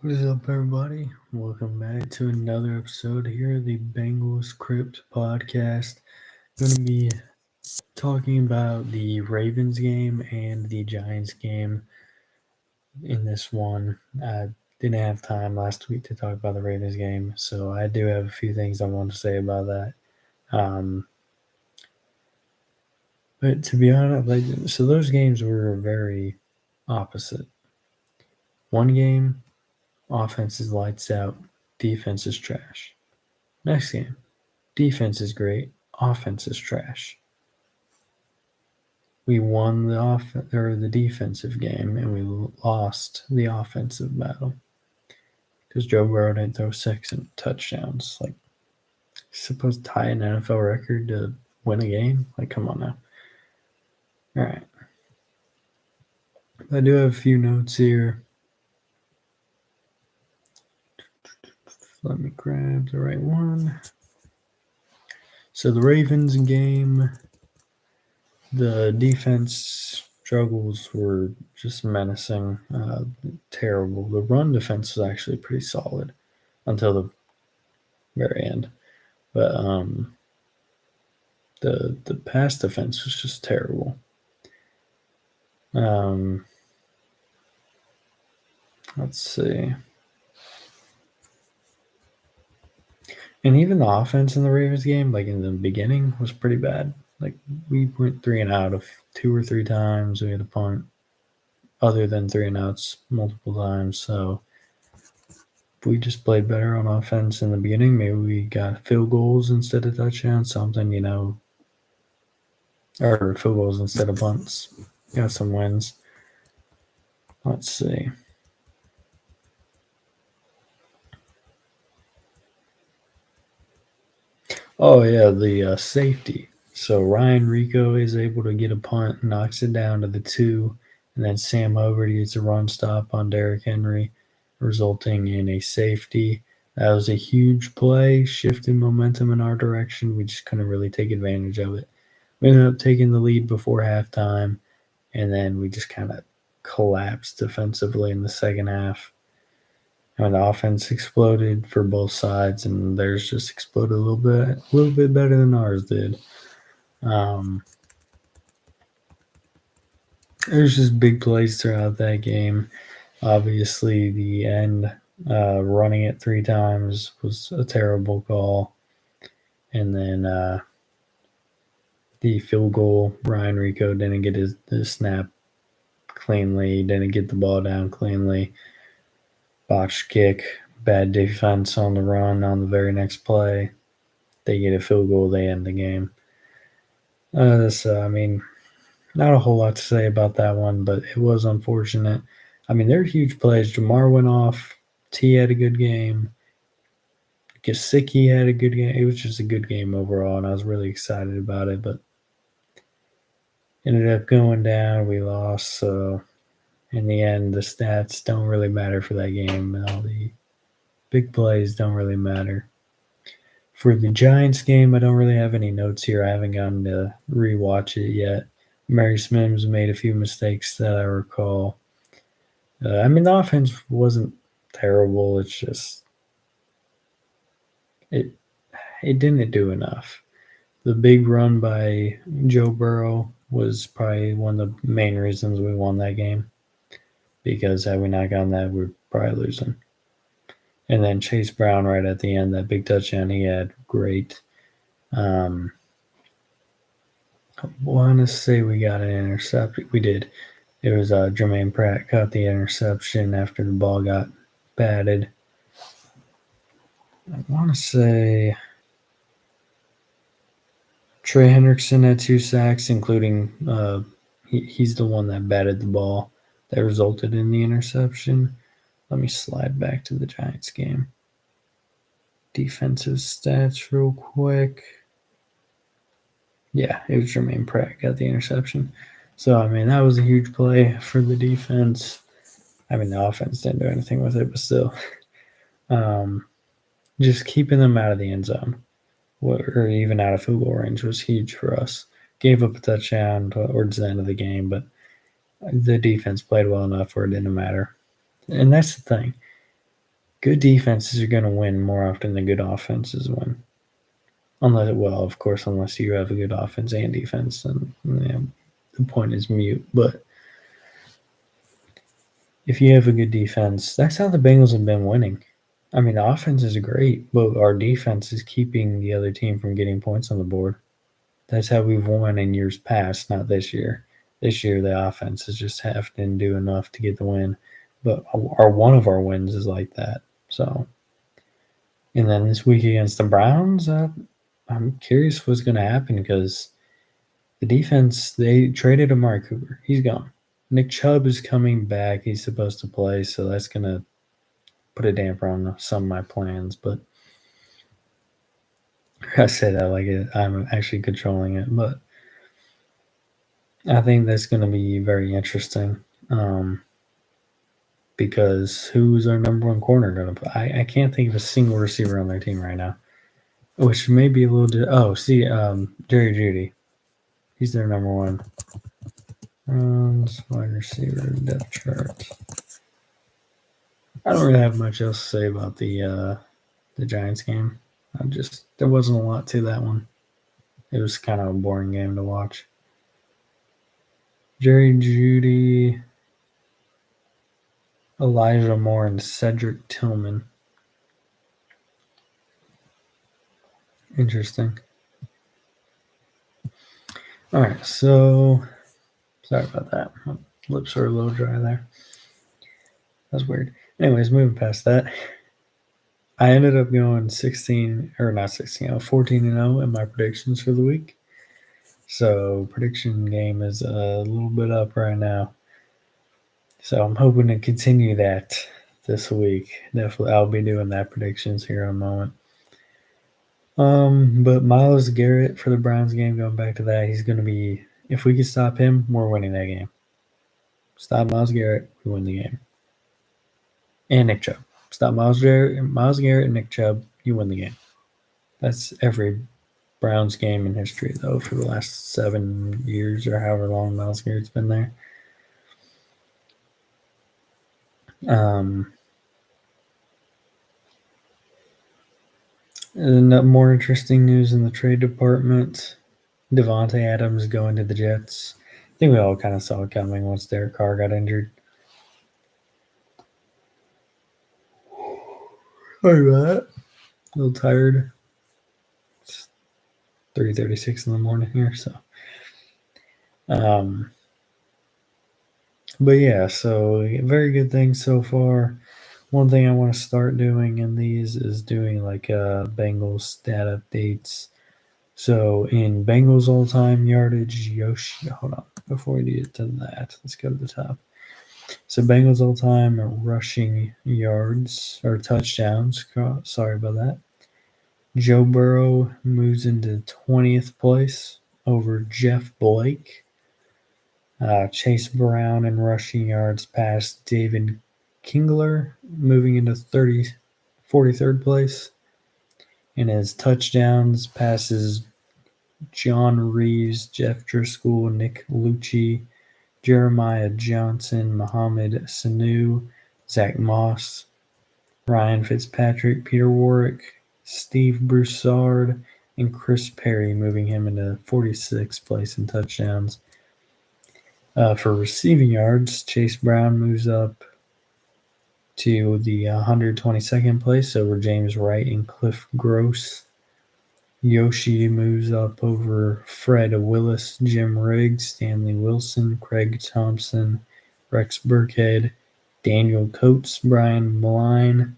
What is up, everybody? Welcome back to another episode here of the Bengals Crypt podcast. Going to be talking about the Ravens game and the Giants game in this one. I didn't have time last week to talk about the Ravens game, so I do have a few things I want to say about that. But to be honest, so those games were very opposite. One game, offense is lights out, defense is trash. Next game, defense is great. Offense is trash. We won the defensive game, and we lost the offensive battle because Joe Burrow didn't throw six and touchdowns. Like, he's supposed to tie an NFL record to win a game. Like, come on now. All right. I do have a few notes here. Let me grab the right one. So the Ravens game, the defense struggles were just menacing, terrible. The run defense was actually pretty solid until the very end, but the pass defense was just terrible. Let's see, and even the offense in the Ravens game, like in the beginning, was pretty bad. Like, we went 3 and out of 2 or 3 times. We had a punt, other than 3 and outs multiple times. So if we just played better on offense in the beginning, maybe we got field goals instead of touchdowns, something, or field goals instead of punts. Got some wins. Let's see. Oh, yeah, the safety. So Ryan Rico is able to get a punt, knocks it down to the 2, and then Sam Hubbard gets a run stop on Derrick Henry, resulting in a safety. That was a huge play, shifting momentum in our direction. We just couldn't really take advantage of it. We ended up taking the lead before halftime, and then we just kind of collapsed defensively in the second half. And the offense exploded for both sides, and theirs just exploded a little bit better than ours did. There's just big plays throughout that game. Obviously, the end, running it 3 times was a terrible call, and then the field goal, Ryan Rico didn't get his snap cleanly, didn't get the ball down cleanly. Botched kick, bad defense on the run on the very next play. They get a field goal, they end the game. Not a whole lot to say about that one, but it was unfortunate. They're huge plays. Jamar went off. T had a good game. Gesicki had a good game. It was just a good game overall, and I was really excited about it, but ended up going down. We lost, so in the end, the stats don't really matter for that game. All the big plays don't really matter. For the Giants game, I don't really have any notes here. I haven't gotten to rewatch it yet. Mary Smims made a few mistakes that I recall. The offense wasn't terrible. It's just it didn't do enough. The big run by Joe Burrow was probably one of the main reasons we won that game, because had we not gotten that, we're probably losing. And then Chase Brown right at the end, that big touchdown he had, great. I want to say we got an interception. We did. It was Jermaine Pratt caught the interception after the ball got batted. I want to say Trey Hendrickson had 2 sacks, including he's the one that batted the ball that resulted in the interception. Let me slide back to the Giants game. Defensive stats real quick. Yeah, it was Jermaine Pratt got the interception. So, that was a huge play for the defense. The offense didn't do anything with it, but still. Just keeping them out of the end zone, or even out of field goal range, was huge for us. Gave up a touchdown towards the end of the game, but the defense played well enough where it didn't matter. And that's the thing. Good defenses are going to win more often than good offenses win. Unless, well, of course, unless you have a good offense and defense, then the point is mute. But if you have a good defense, that's how the Bengals have been winning. I mean, the offense is great, but our defense is keeping the other team from getting points on the board. That's how we've won in years past, not this year. This year, the offense is just have to do enough to get the win. But our one of our wins is like that. So, and then this week against the Browns, I'm curious what's going to happen because the defense, they traded Amari Cooper. He's gone. Nick Chubb is coming back. He's supposed to play, so that's going to put a damper on some of my plans. But I say that like I'm actually controlling it. But I think that's going to be very interesting because who's our number one corner going to play? I can't think of a single receiver on their team right now, which may be a little. Jerry Judy. He's their number one. Runs, wide receiver, depth chart. I don't really have much else to say about the Giants game. There wasn't a lot to that one. It was kind of a boring game to watch. Jerry Judy, Elijah Moore, and Cedric Tillman. Interesting. All right, so sorry about that. My lips are a little dry there. That's weird. Anyways, moving past that. I ended up going 14 and 0 in my predictions for the week. So prediction game is a little bit up right now. So I'm hoping to continue that this week. Definitely, I'll be doing that predictions here in a moment. But Myles Garrett for the Browns game, going back to that, he's going to be. If we can stop him, we're winning that game. Stop Myles Garrett, we win the game. And Nick Chubb. Stop Myles Garrett, and Nick Chubb, you win the game. That's every Browns game in history, though, for the last 7 years or however long Myles Garrett's been there. And more interesting news in the trade department. Devontae Adams going to the Jets. I think we all kind of saw it coming once Derek Carr got injured. Sorry about that. A little tired. It's 3:36 in the morning here, so. But yeah, so very good things so far. One thing I want to start doing in these is doing like Bengals stat updates. So in Bengals all-time yardage, hold on, before we get to that, let's go to the top. So Bengals all-time rushing yards or touchdowns. Sorry about that. Joe Burrow moves into 20th place over Jeff Blake. Chase Brown in rushing yards past David Kingler, moving into 43rd place. And his touchdowns passes John Reeves, Jeff Driscoll, Nick Lucci, Jeremiah Johnson, Mohamed Sanu, Zach Moss, Ryan Fitzpatrick, Peter Warwick, Steve Broussard, and Chris Perry, moving him into 46th place in touchdowns. For receiving yards, Chase Brown moves up to the 122nd place over James Wright and Cliff Gross. Yoshi moves up over Fred Willis, Jim Riggs, Stanley Wilson, Craig Thompson, Rex Burkhead, Daniel Coates, Brian Maline,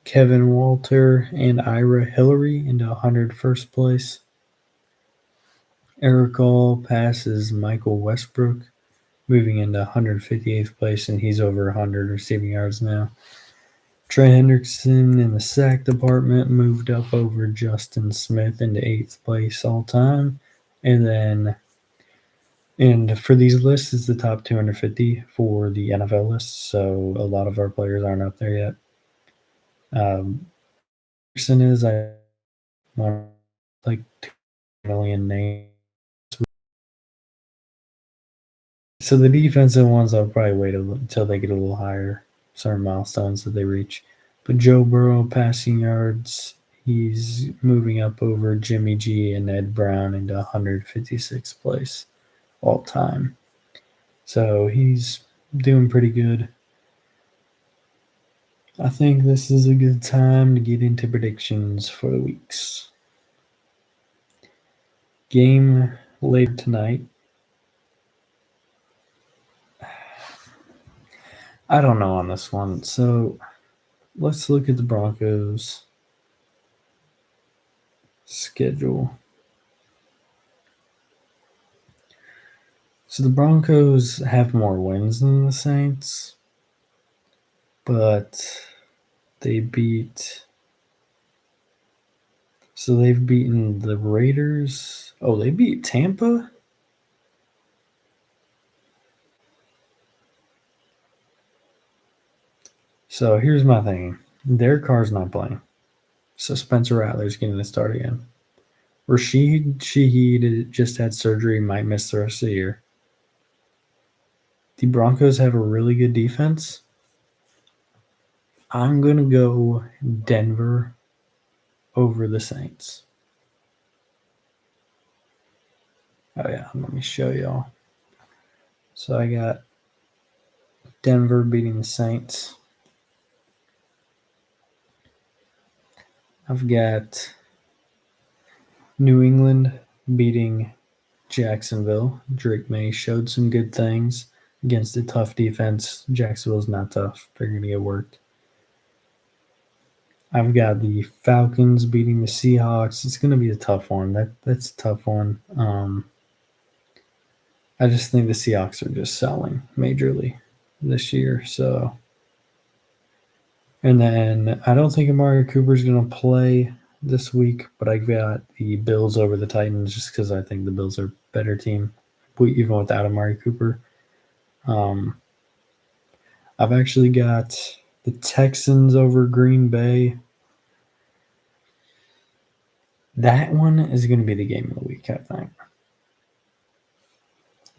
Kevin Walter, and Ira Hillary into 101st place. Eric All passes Michael Westbrook, moving into 158th place, and he's over 100 receiving yards now. Trey Hendrickson in the sack department moved up over Justin Smith into 8th place all time. And for these lists, it's the top 250 for the NFL list, so a lot of our players aren't up there yet. Hendrickson is, I want like 2 million names. So the defensive ones, I'll probably wait until they get a little higher. certain milestones that they reach. But Joe Burrow passing yards, he's moving up over Jimmy G and Ed Brown into 156th place all time. So he's doing pretty good. I think this is a good time to get into predictions for the weeks. Game later tonight. I don't know on this one. So let's look at the Broncos schedule. So the Broncos have more wins than the Saints, but they beat. So they've beaten the Raiders. Oh, they beat Tampa? So here's my thing. Derek Carr's not playing. So Spencer Rattler's getting the start again. Rashid Shaheed just had surgery, might miss the rest of the year. The Broncos have a really good defense. I'm going to go Denver over the Saints. Oh, yeah, let me show y'all. So I got Denver beating the Saints. I've got New England beating Jacksonville. Drake May showed some good things against a tough defense. Jacksonville's not tough. They're going to get worked. I've got the Falcons beating the Seahawks. It's going to be a tough one. That's a tough one. I just think the Seahawks are just selling majorly this year. So, and then I don't think Amari Cooper's going to play this week, but I got the Bills over the Titans just because I think the Bills are a better team, even without Amari Cooper. I've actually got the Texans over Green Bay. That one is going to be the game of the week, I think.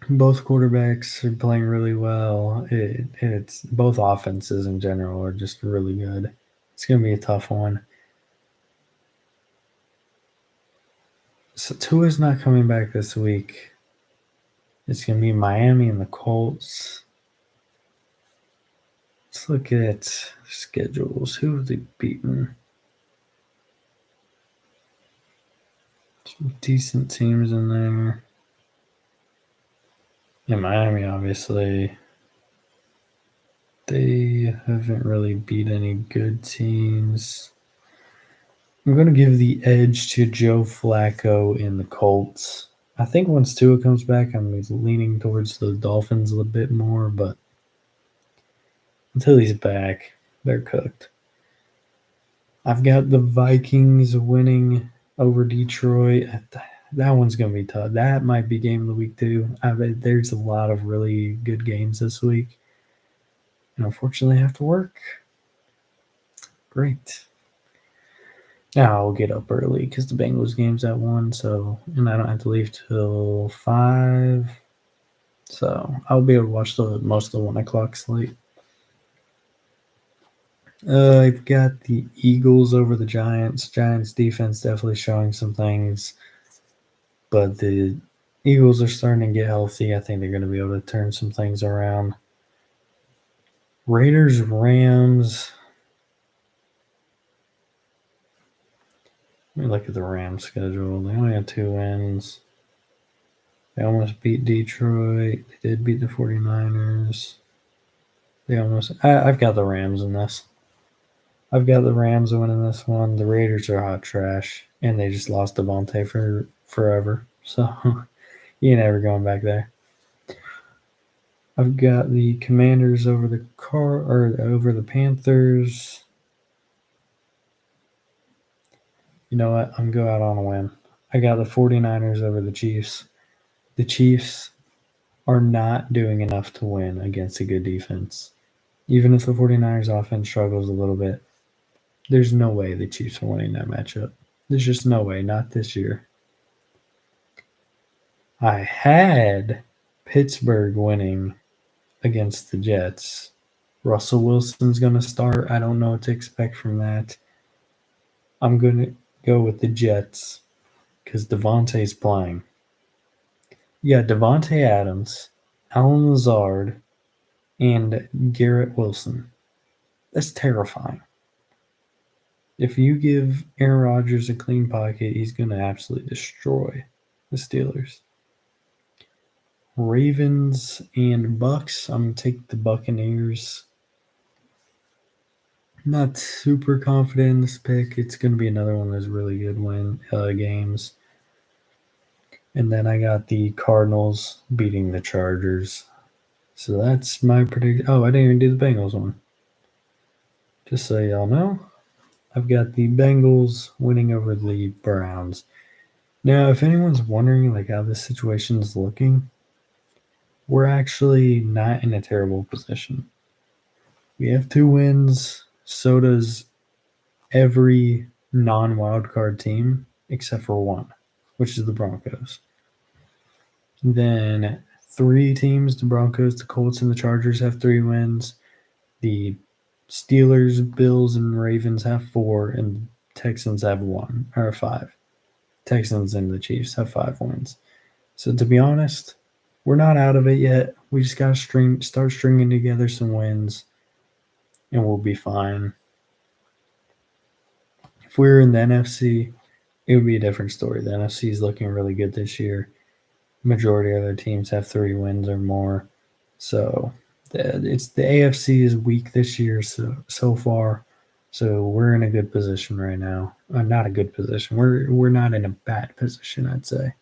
Both quarterbacks are playing really well. It's both offenses in general are just really good. It's going to be a tough one. So Tua's not coming back this week. It's going to be Miami and the Colts. Let's look at schedules. Who have they beaten? Some decent teams in there. Yeah, Miami, obviously. They haven't really beat any good teams. I'm going to give the edge to Joe Flacco in the Colts. I think once Tua comes back, I'm leaning towards the Dolphins a little bit more, but until he's back, they're cooked. I've got the Vikings winning over Detroit. That one's going to be tough. That might be game of the week, too. There's a lot of really good games this week. And unfortunately, I have to work. Great. Now I'll get up early because the Bengals game's at 1, and I don't have to leave till 5. So I'll be able to watch most of the 1 o'clock slate. I've got the Eagles over the Giants. Giants defense definitely showing some things, but the Eagles are starting to get healthy. I think they're going to be able to turn some things around. Raiders, Rams. Let me look at the Rams schedule. They only have 2 wins. They almost beat Detroit. They did beat the 49ers. I've got the Rams in this. I've got the Rams winning this one. The Raiders are hot trash, and they just lost Devontae for forever. So he ain't ever going back there. I've got the Commanders over over the Panthers. You know what? I'm going to go out on a win. I got the 49ers over the Chiefs. The Chiefs are not doing enough to win against a good defense. Even if the 49ers offense struggles a little bit, there's no way the Chiefs are winning that matchup. There's just no way, not this year. I had Pittsburgh winning against the Jets, Russell Wilson's going to start. I don't know what to expect from that. I'm going to go with the Jets because Devontae's playing. Yeah, Devontae Adams, Alan Lazard, and Garrett Wilson. That's terrifying. If you give Aaron Rodgers a clean pocket, he's going to absolutely destroy the Steelers. Ravens and Bucks. I'm going to take the Buccaneers. Not super confident in this pick. It's going to be another one of those really good games. And then I got the Cardinals beating the Chargers. So that's my prediction. Oh, I didn't even do the Bengals one. Just so y'all know, I've got the Bengals winning over the Browns. Now, if anyone's wondering like how this situation is looking, we're actually not in a terrible position. We have 2 wins. So does every non-wild card team except for one, which is the Broncos. Then 3 teams, the Broncos, the Colts, and the Chargers have 3 wins. The Steelers, Bills, and Ravens have 4, and Texans have 1 or 5. Texans and the Chiefs have 5 wins. So to be honest, we're not out of it yet. We just got to start stringing together some wins, and we'll be fine. If we were in the NFC, it would be a different story. The NFC is looking really good this year. Majority of their teams have 3 wins or more. So it's the AFC is weak this year so far. So we're in a good position right now. Not a good position. We're not in a bad position, I'd say.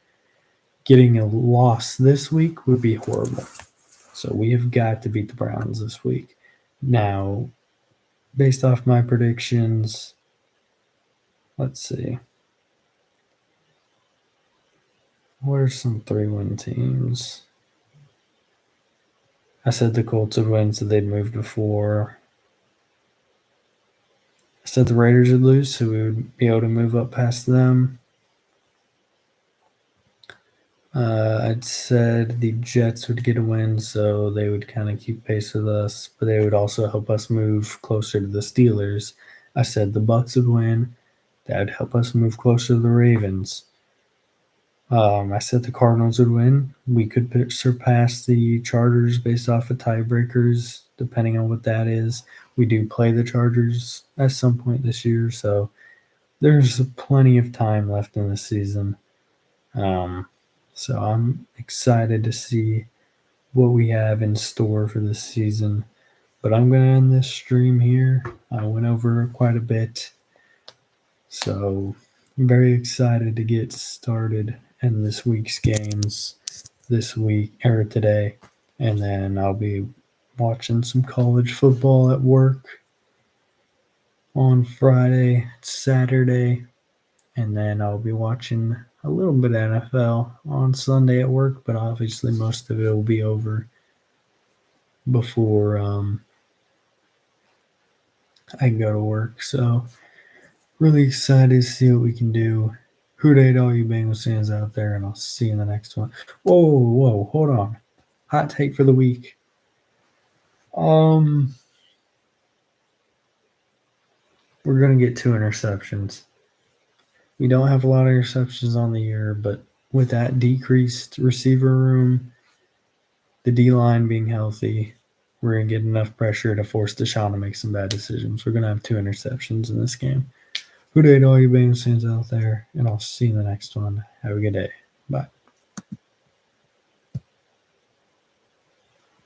Getting a loss this week would be horrible. So we have got to beat the Browns this week. Now, based off my predictions, let's see. What are some 3-win teams? I said the Colts would win, so they'd moved before. I said the Raiders would lose, so we would be able to move up past them. I'd said the Jets would get a win, so they would kind of keep pace with us, but they would also help us move closer to the Steelers. I said the Bucks would win. That would help us move closer to the Ravens. I said the Cardinals would win. We could surpass the Chargers based off of tiebreakers, depending on what that is. We do play the Chargers at some point this year, so there's plenty of time left in the season. So I'm excited to see what we have in store for this season. But I'm going to end this stream here. I went over quite a bit. So I'm very excited to get started in this week's games this week or today. And then I'll be watching some college football at work on Friday, Saturday, and then I'll be watching a little bit of NFL on Sunday at work, but obviously most of it will be over before I can go to work. So really excited to see what we can do. Who dey to all you Bengals fans out there, and I'll see you in the next one. Whoa, hold on. Hot take for the week. We're gonna get 2 interceptions. We don't have a lot of interceptions on the year, but with that decreased receiver room, the D-line being healthy, we're going to get enough pressure to force Deshaun to make some bad decisions. We're going to have 2 interceptions in this game. Who dey to all you Bengals fans out there, and I'll see you in the next one. Have a good day. Bye.